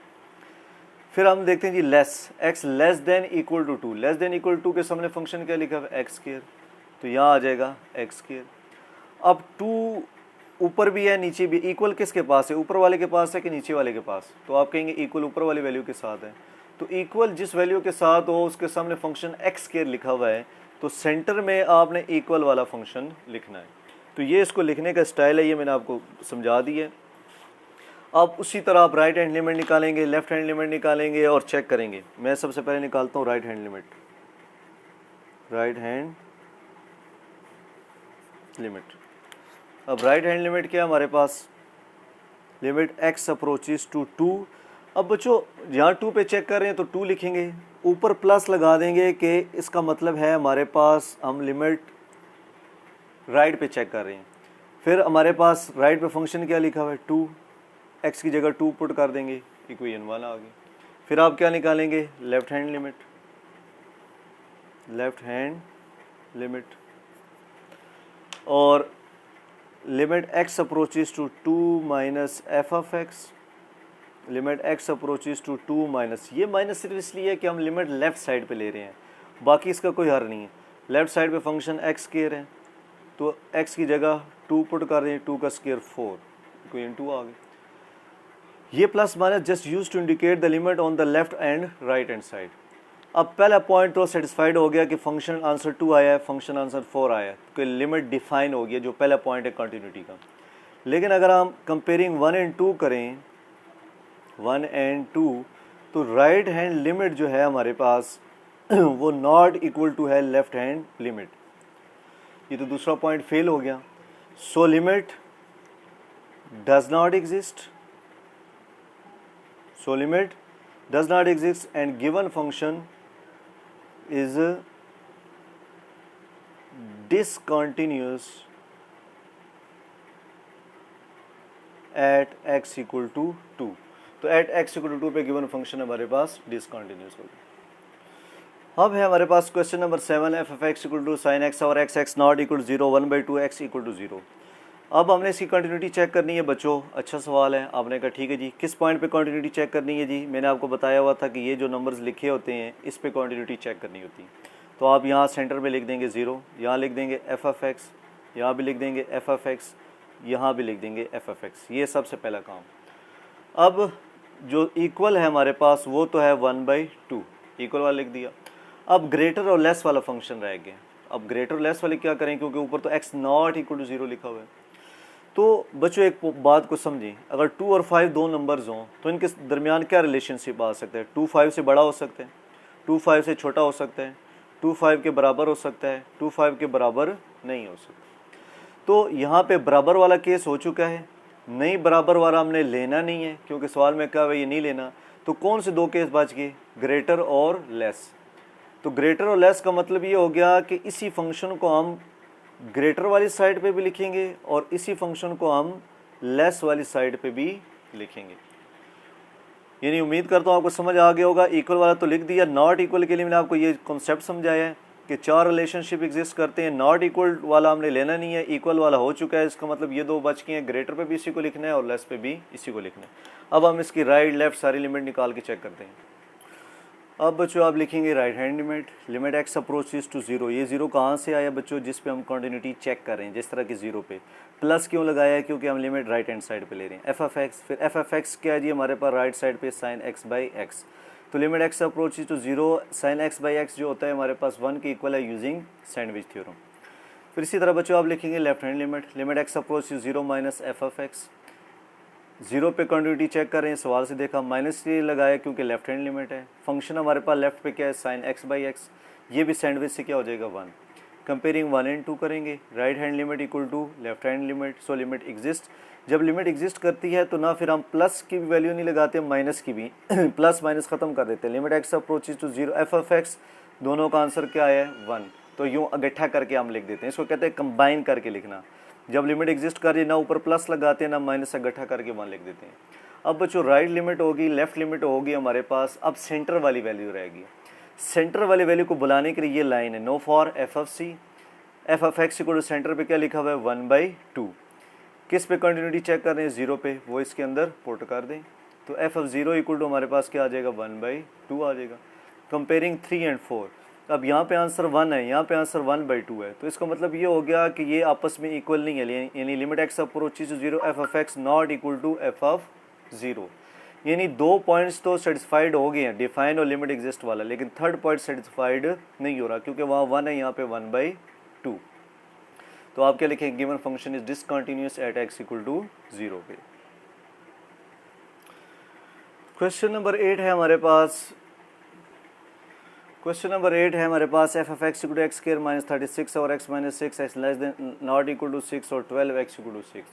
फिर हम देखते हैं जी less, x less than equal to 2, less than equal 2 के सामने फंक्शन क्या लिखा हुआ है, एक्स स्क्वायर। तो यहाँ आ जाएगा एक्स स्क्वायर। अब 2 ऊपर भी है नीचे भी, इक्वल किसके पास है, ऊपर वाले के पास है कि नीचे वाले के पास। तो आप कहेंगे इक्वल ऊपर वाली वैल्यू के साथ है। तो इक्वल जिस वैल्यू के साथ हो उसके सामने फंक्शन एक्स स्क्वायर लिखा हुआ है, तो सेंटर में आपने इक्वल वाला फंक्शन लिखना है। तो ये इसको लिखने का स्टाइल है, ये मैंने आपको समझा दी है। अब उसी तरह आप राइट हैंड लिमिट निकालेंगे, लेफ्ट हैंड लिमिट निकालेंगे और चेक करेंगे। मैं सबसे पहले निकालता हूँ right hand limit, right hand limit. अब राइट हैंड लिमिट क्या है हमारे पास, लिमिट x अप्रोचेस टू 2। अब बच्चों यहाँ 2 पे चेक कर रहे हैं तो 2 लिखेंगे, ऊपर प्लस लगा देंगे कि इसका मतलब है हमारे पास हम लिमिट राइट पे चेक कर रहे हैं। फिर हमारे पास राइट पे फंक्शन क्या लिखा हुआ है, 2, x की जगह 2 पुट कर देंगे, इक्वेशन 1 आ गई। फिर आप क्या निकालेंगे, left hand limit, left hand limit, और limit x approaches to 2 minus f of x, limit x approaches to 2 minus, ये माइनस सिर्फ इसलिए है कि हम लिमिट लेफ्ट साइड पे ले रहे हैं, बाकी इसका कोई हर नहीं है। लेफ्ट साइड पे फंक्शन x स्क्वायर है तो x की जगह 2 पुट कर दें, 2 का स्क्वायर 4, कोई इन 2 आ गए। ये plus minus just use to indicate the limit on the left and right hand side. अब पहला पॉइंट तो सेटिस्फाइड हो गया कि फंक्शन आंसर 2 आया है, फंक्शन आंसर 4 आया है, तो लिमिट डिफाइन हो गया जो पहला पॉइंट है कंटिन्यूटी का। लेकिन अगर हम कंपेयरिंग 1 एंड 2 करें, 1 एंड 2, तो राइट हैंड लिमिट जो है हमारे पास वो नॉट इक्वल टू है लेफ्ट हैंड लिमिट। ये तो दूसरा पॉइंट फेल हो गया। So limit does not exist, so limit does not exist and given function is discontinuous at x equal to 2। तो at x equal to 2 पे given function हमारे पास डिसकंटिन्यूस होगा। अब है हमारे पास question number 7, f of x equal to sine x और x x not equal to 0, 1/2 x equal to 0। अब हमने इसकी कंटिन्यूटी चेक करनी है बच्चों। अच्छा सवाल है, आपने कहा ठीक है जी, किस पॉइंट पे कंटिन्यूटी चेक करनी है जी? मैंने आपको बताया हुआ था कि ये जो नंबर्स लिखे होते हैं इस पे कंटिन्यूटी चेक करनी होती है। तो आप यहाँ सेंटर में लिख देंगे 0, यहाँ लिख देंगे एफ ऑफ एक्स, यहाँ भी लिख देंगे एफ ऑफ एक्स, यहाँ भी लिख देंगे एफ ऑफ एक्स। ये सबसे पहला काम। अब जो इक्वल है हमारे पास वो तो है 1/2, इक्वल वाला लिख दिया। अब ग्रेटर और लेस वाला फंक्शन रह गया। अब ग्रेटर और लेस वाले क्या करें, क्योंकि ऊपर तो एक्स नॉट इक्वल टू 0 लिखा हुआ है। तो बच्चों एक बात को समझें, अगर 2 और 5 दो नंबर्स हों तो इनके दरमियान क्या रिलेशनशिप आ सकता है? 2 5 से बड़ा हो सकता है, 2 5 से छोटा हो सकता है, 2 5 के बराबर हो सकता है, 2 5 के बराबर नहीं हो सकता। तो यहाँ पे बराबर वाला केस हो चुका है, नहीं बराबर वाला हमने लेना नहीं है क्योंकि सवाल में कहा हुआ ये नहीं लेना। तो कौन से दो केस बच गए? ग्रेटर और लेस। तो ग्रेटर और लेस का मतलब ये हो गया कि इसी फंक्शन को हम ग्रेटर वाली साइड पे भी लिखेंगे और इसी फंक्शन को हम लेस वाली साइड पे भी लिखेंगे। यानी उम्मीद करता हूँ आपको समझ आ गया होगा। इक्वल वाला तो लिख दिया, नॉट इक्वल के लिए मैंने आपको ये कॉन्सेप्ट समझाया है कि 4 रिलेशनशिप एग्जिस्ट करते हैं। नॉट इक्वल वाला हमने लेना नहीं है, इक्वल वाला हो चुका है। इसका मतलब ये दो बच गए हैं, ग्रेटर पे भी इसी को लिखना है और लेस पे भी इसी को लिखना है। अब हम इसकी राइट लेफ्ट सारी लिमिट निकाल के चेक करते हैं। अब बच्चों आप लिखेंगे right hand limit, limit x approaches to 0। ये 0 कहाँ से आया बच्चों? जिस पे हम कंटिन्यूटी चेक कर रहे हैं, जिस तरह की 0 पे प्लस क्यों लगाया है? क्योंकि हम लिमिट राइट हैंड साइड पे ले रहे हैं। एफ ऑफ एक्स, फिर एफ ऑफ एक्स क्या है जी हमारे पास राइट साइड पे साइन एक्स बाई एक्स। तो limit x approaches to 0, sine x by x जो होता है हमारे पास 1 के इक्वल है यूजिंग सैंडविच थ्योरम। फिर इसी तरह बच्चों आप लिखेंगे left hand limit, limit x approaches 0 minus f of x. 0 पे कंटिन्यूटी चेक कर रहे हैं, सवाल से देखा माइनस ये लगाया क्योंकि लेफ्ट हैंड लिमिट है। फंक्शन हमारे पास लेफ्ट पे क्या है? Sign x by x. ये भी सैंडविच से क्या हो जाएगा? 1। कंपेयरिंग 1 एंड 2 करेंगे, right hand limit equal to left hand limit. So limit exist. जब लिमिट एग्जिस्ट करती है तो ना फिर हम प्लस की भी वैल्यू नहीं लगाते, माइनस की भी प्लस माइनस खत्म कर देते हैं। Limit x approaches to 0, f of x, दोनों का आंसर क्या है? 1। तो यूँ इकट्ठा करके हम लिख देते हैं, इसको कहते हैं कंबाइन करके लिखना। जब लिमिट एग्जिस्ट कर रही है ना ऊपर प्लस लगाते हैं ना माइनस, इकट्ठा करके 1 लिख देते हैं। अब बच्चों राइट लिमिट होगी, लेफ्ट लिमिट होगी हमारे पास। अब सेंटर वाली वैल्यू रहेगी। सेंटर वाली वैल्यू को बुलाने के लिए ये लाइन है, no for f of c, f of x equal to center पे क्या लिखा हुआ है? 1/2। किस पे कंटिन्यूटी चेक कर रहे हैं? 0 पे, वो इसके अंदर पुट कर दें। तो एफ ऑफ 0 इक्वल टू हमारे पास क्या आ जाएगा? 1/2 आ जाएगा। कंपेयरिंग 3 एंड 4, अब यहाँ पे आंसर 1 है, यहाँ पे आंसर 1/2 है। तो इसका मतलब ये हो गया कि ये आपस में इक्वल नहीं है। यानी limit x approaches to 0, f of x not equal to f of 0। यानी 2 पॉइंट्स तो सेटिस्फाइड हो गए हैं, डिफाइन और लिमिट एग्जिस्ट वाला, लेकिन थर्ड पॉइंट सेटिस्फाइड नहीं हो रहा क्योंकि वहाँ 1 है, यहाँ पे 1/2। तो आप क्या लिखेंगे? Given function is discontinuous at x equal to 0 पे। क्वेश्चन नंबर 8 है हमारे पास। क्वेश्चन नंबर 8 है हमारे पास, f of x equal to x square minus 36 और x minus 6 x less than not equal to 6 और 12 एक्स इक्वल टू 6।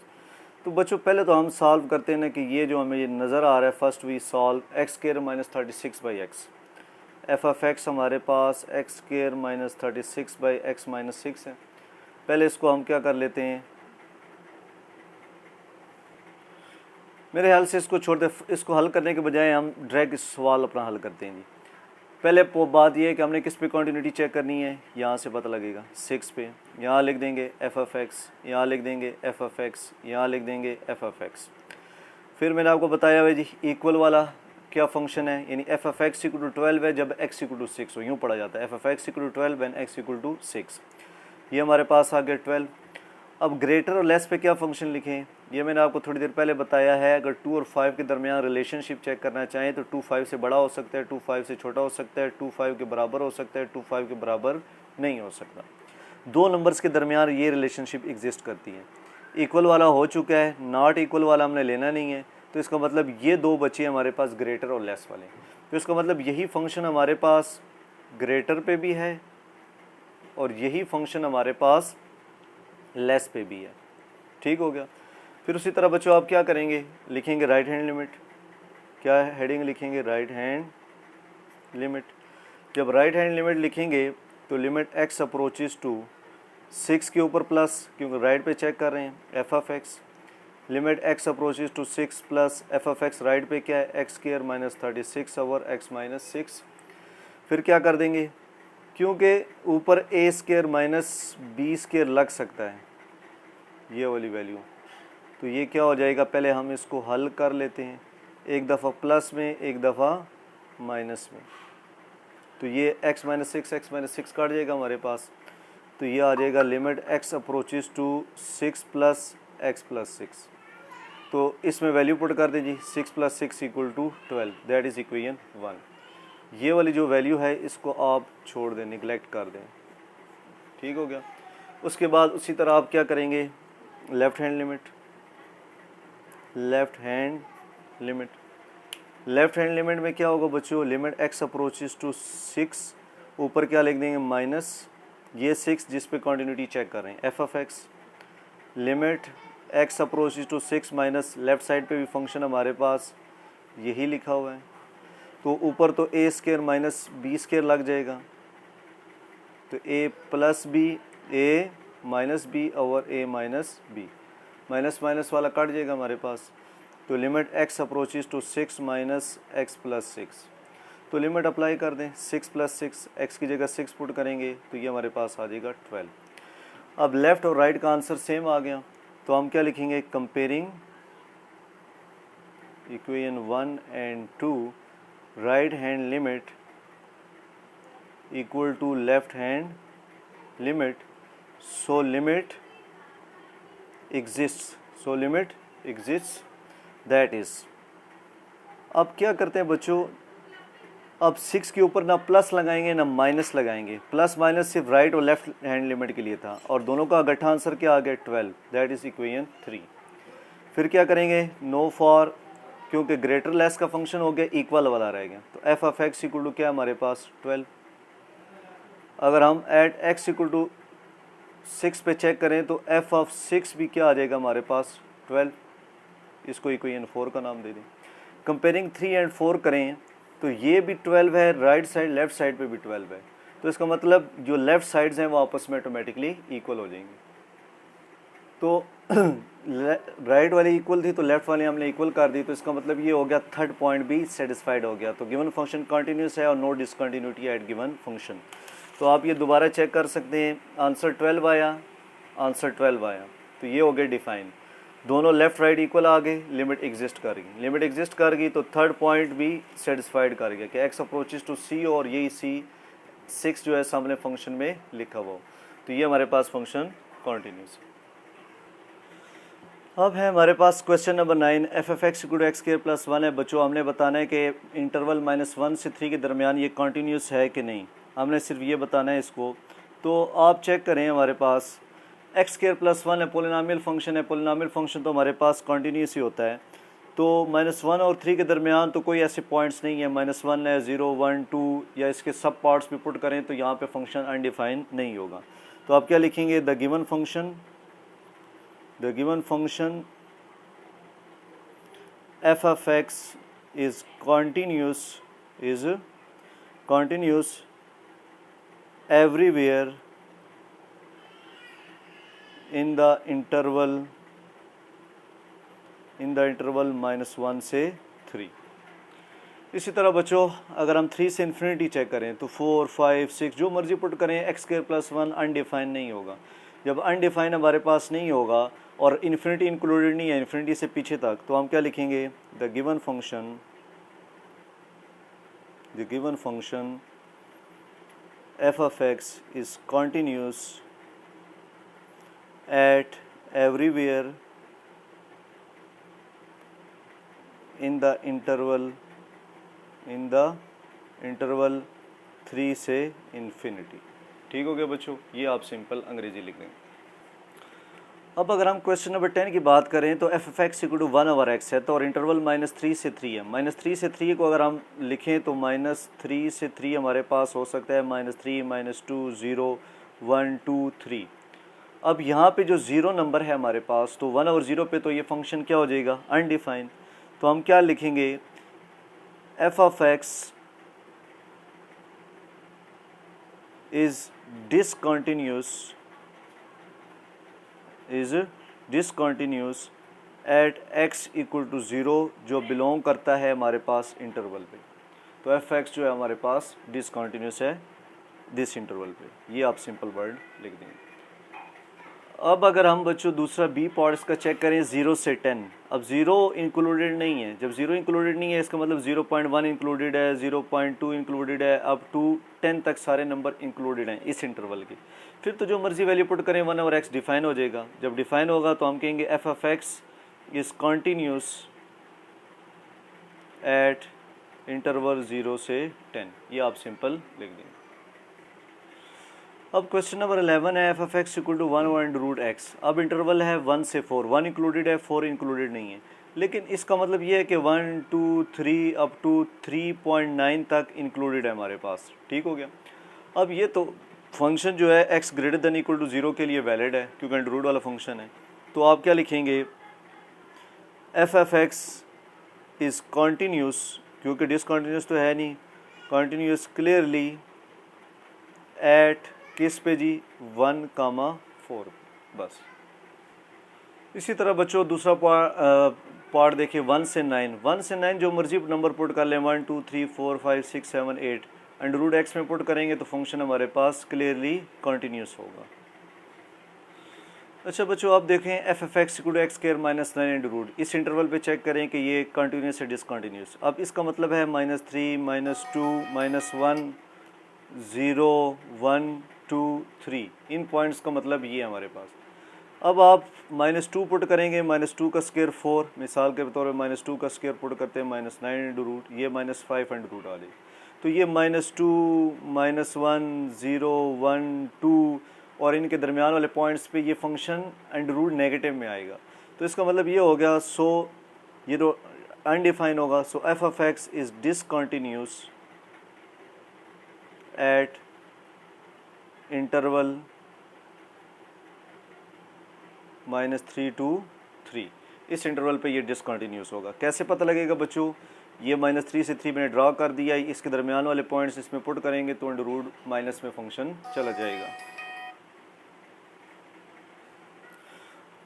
तो बच्चों पहले तो हम सॉल्व करते हैं ना कि ये जो हमें ये नज़र आ रहा है, first we solve x square minus 36 by x. F of x हमारे पास x square minus 36 by x minus 6 है। पहले इसको हम क्या कर लेते हैं, मेरे ख्याल से इसको छोड़ दे, इसको हल करने के बजाय हम डायरेक्ट सवाल अपना हल करते हैं जी। पहले बात ये है कि हमने किस पे कंटिन्यूटी चेक करनी है, यहाँ से पता लगेगा 6 पे। यहाँ लिख देंगे एफ ऑफ एक्स, यहाँ लिख देंगे एफ ऑफ एक्स, यहाँ लिख देंगे एफ ऑफ एक्स। फिर मैंने आपको बताया हुआ जी इक्वल वाला क्या फंक्शन है, यानी f of x equal to 12 है जब एक्स इक्वल टू 6 हो, यूँ पढ़ा जाता है f of x equal to 12 when x equal to 6। ये हमारे पास आ गया 12। अब ग्रेटर और लेस पे क्या फंक्शन लिखें, ये मैंने आपको थोड़ी देर पहले बताया है। अगर 2 और 5 के दरमियान रिलेशनशिप चेक करना चाहें तो 2 5 से बड़ा हो सकता है, 2 5 से छोटा हो सकता है, 2 5 के बराबर हो सकता है, 2 5 के बराबर नहीं हो सकता। दो नंबर्स के दरमियान ये रिलेशनशिप एग्जिस्ट करती है। इक्वल वाला हो चुका है, नॉट इक्वल वाला हमने लेना नहीं है, तो इसका मतलब ये दो बचे हमारे पास ग्रेटर और लेस वाले। तो इसका मतलब यही फंक्शन हमारे पास ग्रेटर पे भी है और यही फंक्शन हमारे पास लेस पे भी है। ठीक हो गया। फिर उसी तरह बच्चों आप क्या करेंगे, लिखेंगे राइट हैंड लिमिट। क्या हेडिंग लिखेंगे, राइट हैंड लिमिट। जब राइट हैंड लिमिट लिखेंगे तो लिमिट x अप्रोचेस टू 6 के ऊपर प्लस, क्योंकि राइट पे चेक कर रहे हैं, f of x. Limit x approaches to 6 plus f of x, right पे क्या है, x square minus 36 over x minus 6। फिर क्या कर देंगे, क्योंकि ऊपर a square minus b square लग सकता है ये वाली वैल्यू, तो ये क्या हो जाएगा, पहले हम इसको हल कर लेते हैं, एक दफ़ा प्लस में एक दफ़ा माइनस में, तो ये x माइनस सिक्स काट जाएगा हमारे पास, तो ये आ जाएगा limit x approaches to 6 plus x plus 6। तो इसमें वैल्यू पुट कर दीजिए, 6 plus 6 equal to 12, that is equation 1। ये वाली जो वैल्यू है इसको आप छोड़ दें, निगलेक्ट कर दें। ठीक हो गया। उसके बाद उसी तरह आप क्या करेंगे, left hand limit. Left hand limit, left hand limit में क्या होगा बच्चों, लिमिट x अप्रोचेस टू 6, ऊपर क्या लिख देंगे माइनस ये 6 जिस पे कंटिन्यूटी चेक कर रहे हैं, f of x. Limit x approaches to 6 minus, left side पे भी फंक्शन हमारे पास यही लिखा हुआ है, तो ऊपर तो a square minus b square लग जाएगा, तो a plus b, a minus b over a minus b, minus minus वाला कट जाएगा हमारे पास, तो limit x approaches to 6 minus x plus 6। तो लिमिट अप्लाई कर दें, 6 प्लस 6, x की जगह 6 पुट करेंगे तो ये हमारे पास आ जाएगा 12। अब लेफ़्ट और राइट का आंसर सेम आ गया, तो हम क्या लिखेंगे, comparing equation 1 and 2, right hand limit equal to left hand limit, so limit exists, so limit exists, that is. अब क्या करते हैं बच्चों, अब 6 के ऊपर ना प्लस लगाएंगे ना माइनस लगाएंगे, प्लस माइनस सिर्फ राइट और लेफ्ट हैंड लिमिट के लिए था, और दोनों का इकट्ठा आंसर क्या आ गया, 12, दैट इज़ इक्वेशन 3। फिर क्या करेंगे, नो फॉर, क्योंकि ग्रेटर लेस का फंक्शन हो गया, इक्वल वाला रह गया, तो f of x equal to क्या हमारे पास 12। अगर हम एट एक्स इक्वल टू 6 पे चेक करें तो एफ ऑफ 6 भी क्या आ जाएगा हमारे पास 12, इसको इक्वेशन 4 का नाम दे दें। कंपेयरिंग 3 एंड 4 करें तो ये भी 12 है, राइट साइड लेफ्ट साइड पे भी 12 है, तो इसका मतलब जो लेफ्ट साइड्स हैं वो आपस में ऑटोमेटिकली इक्वल हो जाएंगे। तो राइट वाली इक्वल थी तो लेफ्ट वाली हमने इक्वल कर दी, तो इसका मतलब ये हो गया थर्ड पॉइंट भी सेटिस्फाइड हो गया। तो गिवन फंक्शन कंटिन्यूस है और no discontinuity at given function. तो आप ये दोबारा चेक कर सकते हैं, आंसर 12 आया, आंसर 12 आया, तो ये हो गए डिफाइन, दोनों लेफ्ट राइट इक्वल आ गए, लिमिट एग्जिस्ट कर गई, लिमिट एग्जिस्ट कर गई तो थर्ड पॉइंट भी सेटिस्फाइड कर गया कि एक्स अप्रोचेस टू सी, और यही सी 6 जो है सामने फंक्शन में लिखा हुआ, तो ये हमारे पास फंक्शन कॉन्टिन्यूस। अब है हमारे पास question number 9, f f x equal to x square plus 1 है। बच्चों हमने बताना है कि इंटरवल -1 से 3 के दरमियान ये कॉन्टीन्यूस है कि नहीं, हमने सिर्फ ये बताना है इसको। तो आप चेक करें, हमारे पास एक्स स्क्वायर प्लस 1 है, पोलिनोमियल फंक्शन है, पोलिनोमियल फंक्शन तो हमारे पास कॉन्टीन्यूस ही होता है। तो -1 और 3 के दरमियान तो कोई ऐसे पॉइंट्स नहीं है, -1 है, 0, 1, 2 या इसके सब पार्ट्स भी पुट करें तो यहाँ पे फंक्शन अनडिफाइंड नहीं होगा। तो आप क्या लिखेंगे, the given function f of x is continuous everywhere in the interval -1 से 3। इसी तरह बच्चों अगर हम 3 से इन्फिनिटी चेक करें तो 4, 5, 6 जो मर्जी पुट करें, एक्स स्क्वायर प्लस 1 अनडिफाइंड नहीं होगा। जब अनडिफाइंड हमारे पास नहीं होगा और इन्फिनिटी इंक्लूडेड नहीं है, इन्फिनिटी से पीछे तक, तो हम क्या लिखेंगे, the given function f of x is continuous at everywhere in the interval 3 से इन्फिनिटी। ठीक हो गया बच्चों, ये आप सिंपल अंग्रेजी लिख देंगे। अब अगर हम क्वेश्चन नंबर 10 की बात करें तो f f x equal to 1/x है, तो और इंटरवल -3 से 3 है। -3 से 3 को अगर हम लिखें तो -3 से 3 हमारे पास हो सकता है -3, -2, 0, 1, 2, 3। अब यहाँ पे जो 0 नंबर है हमारे पास, तो 1 और 0 पे तो ये फंक्शन क्या हो जाएगा, अनडिफाइंड। तो हम क्या लिखेंगे, f of x is discontinuous at x equal to 0, जो बिलोंग करता है हमारे पास इंटरवल पे। तो एफ एक्स जो है हमारे पास डिसकंटिन्यूस है दिस इंटरवल पे। ये आप सिंपल वर्ड लिख देंगे। अब अगर हम बच्चों दूसरा बी पार्ट्स का चेक करें 0 से 10, अब 0 इंक्लूडेड नहीं है। जब 0 इंक्लूडेड नहीं है इसका मतलब 0.1 इंक्लूडेड है, 0.2 इंक्लूडेड है, अप टू 10 तक सारे नंबर इंक्लूडेड हैं इस इंटरवल के। फिर तो जो मर्जी वैल्यू पुट करें 1/x डिफाइन हो जाएगा। जब डिफाइन होगा तो हम कहेंगे F of x is continuous eight interval 0 से 10। ये आप सिंपल लिख देंगे। अब क्वेश्चन नंबर 11 है f of x equal to 1/√x। अब इंटरवल है 1 से 4, 1 इंक्लूडेड है, 4 इंक्लूडेड नहीं है। लेकिन इसका मतलब ये है कि 1, 2, 3 अप टू 3.9 तक इंक्लूडेड है हमारे पास। ठीक हो गया। अब ये तो फंक्शन जो है x greater than equal to 0 के लिए वैलिड है, क्योंकि अंडर रूट वाला फंक्शन है। तो आप क्या लिखेंगे, F f x is continuous, क्योंकि डिसकॉन्टीन्यूस तो है नहीं, कॉन्टीन्यूस क्लियरली एट किस पे जी, 1,4। बस इसी तरह बच्चों दूसरा पार्ट देखिए 1 से 9। 1 से 9 जो मर्जी नंबर पुट कर लें, 1, 2, 3, 4, 5, 6, 7, 8 अंडर रूट एक्स में पुट करेंगे तो फंक्शन हमारे पास क्लियरली कॉन्टीन्यूस होगा। अच्छा बच्चों आप देखें f f x equal to x square -9 under root, इस इंटरवल पे चेक करें कि ये कंटिन्यूस है डिसकंटिन्यूस। अब इसका मतलब है -3, -2, -1, 0, 1, 2, 3, इन पॉइंट्स का मतलब ये है हमारे पास। अब आप -2 पुट करेंगे, -2 का स्क्वायर 4, मिसाल के तौर पर -2 का स्क्वायर पुट करते हैं -9 अंडर रूट, ये -5 अंडर रूट आ जाए। तो ये -2, -1, 0, 1, 2 और इनके दरमियान वाले पॉइंट्स पे ये फंक्शन अंडर रूट नेगेटिव में आएगा। तो इसका मतलब ये हो गया, सो ये तो अनडिफाइन होगा। So f of x is discontinuous at interval -3 to 3। इस इंटरवल पे ये डिसकंटिन्यूस होगा। कैसे पता लगेगा बच्चों, ये -3 से 3 मैंने ड्रा कर दिया, इसके दरमियान वाले पॉइंट्स इसमें पुट करेंगे तो अंडर रूट माइनस में फंक्शन चला जाएगा।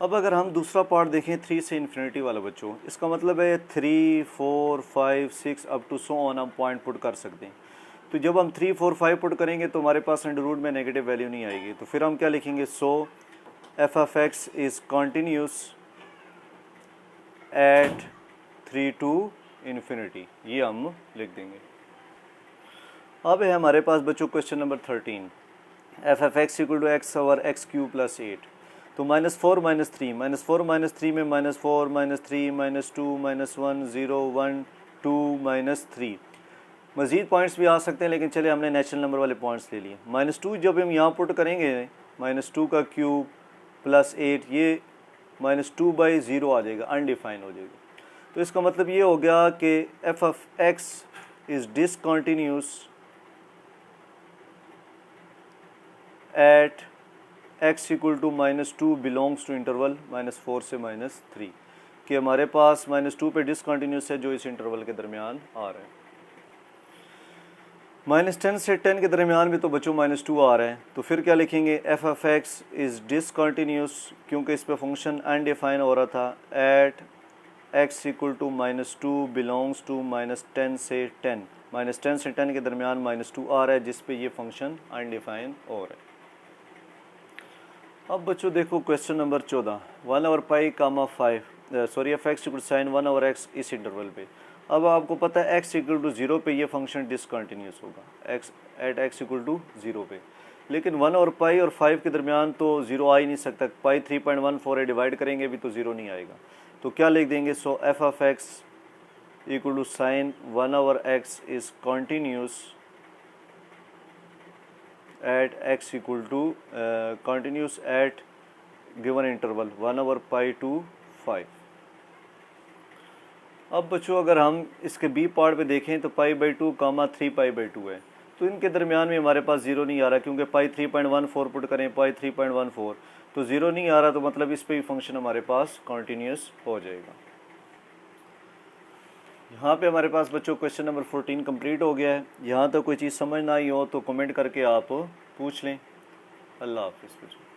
अब अगर हम दूसरा पार्ट देखें 3 से इन्फिनिटी वाला बच्चों, इसका मतलब है 3, 4, 5, 6 अप टू सो ऑन हम पॉइंट पुट कर सकते हैं। तो जब हम 3, 4, 5 पुट करेंगे तो हमारे पास अंडर रूट में नेगेटिव वैल्यू नहीं आएगी। तो फिर हम क्या लिखेंगे, so f of x is continuous at 3 to infinity, ये हम लिख देंगे। अब है हमारे पास बच्चों question number 13, f f x equal to x over x cube plus 8। तो -4 -3, -4 -3 में -4 -3 -2 -1 0 1 2 -3 मज़ीद पॉइंट्स भी आ सकते हैं, लेकिन चले हमने नेचुरल नंबर वाले पॉइंट्स ले लिए। -2 जब हम यहाँ पुट करेंगे, -2 का क्यूब प्लस 8, ये -2/0 आ जाएगा, अनडिफाइन हो जाएगा। तो इसका मतलब ये हो गया कि f of x is discontinuous at x equal to -2 belongs to interval -4 से -3, कि हमारे पास -2 पे डिसकंटिन्यूस है जो इस इंटरवल के दरमियान आ रहा है। -10 से 10 के दरमियान भी तो बच्चों -2 आ रहा है। तो फिर क्या लिखेंगे, f of x is discontinuous, क्योंकि इस पर फंक्शन अनडिफाइन हो रहा था, at x equal to -2 belongs to -10 से 10, -10 से 10 के दरमियान -2 आ रहा है जिस पे ये फंक्शन अनडिफाइन हो रहा है। अब बच्चों देखो question number 14, 1/π, sorry f x equal sine 1/x इस इंटरवल पे। अब आपको पता है x इक्वल टू 0 पे ये फंक्शन डिसकंटिन्यूस होगा, x इक्वल टू 0 पे। लेकिन 1 और पाई और 5 के दरमियान तो ज़ीरो आ ही नहीं सकता। पाई 3.14 है, डिवाइड करेंगे भी तो ज़ीरो नहीं आएगा। तो क्या लिख देंगे, so f of x equal to sine 1 over x is continuous at x equal to continuous at given interval 1 over pi to 5। अब बच्चों अगर हम इसके बी पार्ट पे देखें तो पाई बाई 2 कामा 3 पाई बाई 2 है, तो इनके दरमियान में हमारे पास ज़ीरो नहीं आ रहा, क्योंकि पाई 3.14 पुट करें पाई 3.14 तो ज़ीरो नहीं आ रहा, तो मतलब इस पे भी फंक्शन हमारे पास कॉन्टीन्यूस हो जाएगा। यहाँ पे हमारे पास बच्चों क्वेश्चन नंबर 14 कंप्लीट हो गया है। यहाँ तक कोई चीज़ समझ ना आई हो तो कमेंट करके आप पूछ लें। अल्लाह हाफिज़ बच्चों।